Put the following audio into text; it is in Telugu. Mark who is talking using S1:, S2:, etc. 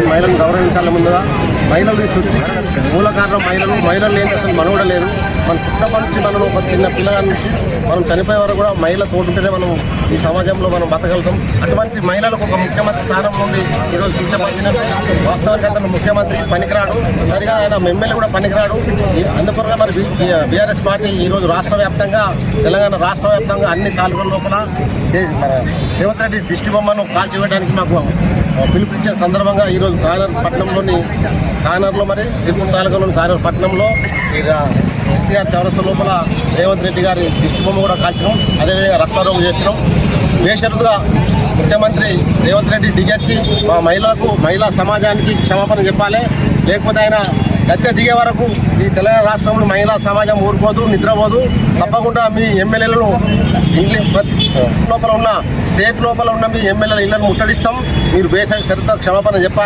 S1: మహిళలను గౌరవించాలి. ముందుగా మహిళలు ఈ సృష్టి మూల కారణం మహిళలు లేని అసలు మనం కూడా లేదు. మన పుట్టప్పటి నుంచి మనం ఒక చిన్న పిల్లగాడి నుంచి మనం చనిపోయే వరకు కూడా మహిళ తోడుంటేనే మనం ఈ సమాజంలో మనం బతకగలుగుతాం. అటువంటి మహిళలకు ఒక ముఖ్యమంత్రి స్థానం నుండి ఈరోజు కించపరిచిన వాస్తవానికి అతను ముఖ్యమంత్రి పనికిరాడు, సరిగా ఆయన ఎమ్మెల్యే కూడా పనికిరాడు. అందుకొరగా మరి బీఆర్ఎస్ పార్టీ ఈరోజు రాష్ట్ర వ్యాప్తంగా తెలంగాణ రాష్ట్ర వ్యాప్తంగా అన్ని తాలూకాల లోపల మన రేవంత్ రెడ్డి దిష్టి బొమ్మను కాల్చివేయడానికి మాకు పిలుపునిచ్చిన సందర్భంగా ఈరోజు కానర్లో మరి సిర్పూర్ తాలూకాలోని కానర్ పట్టణంలో ఎన్టీఆర్ చౌరస్తా లోపల రేవంత్ రెడ్డి గారి దిష్టి బొమ్మ కూడా కాల్చినాం. అదేవిధంగా రస్తారోకో చేస్తున్నాం. బేషరతుగా ముఖ్యమంత్రి రేవంత్ రెడ్డి దిగొచ్చి మా మహిళా సమాజానికి క్షమాపణ చెప్పాలి. లేకపోతే ఆయన గద్దె దిగే వరకు ఈ తెలంగాణ రాష్ట్రంలో మహిళా సమాజం ఊరుకోదు, నిద్రపోదు. తప్పకుండా మీ ఎమ్మెల్యేలను లోపల ఉన్న స్టేట్ లోపల ఉన్న మీ ఎమ్మెల్యేల ఇళ్లను ముట్టడిస్తాం. మీరు బేషరతుగా క్షమాపణ చెప్పాలి.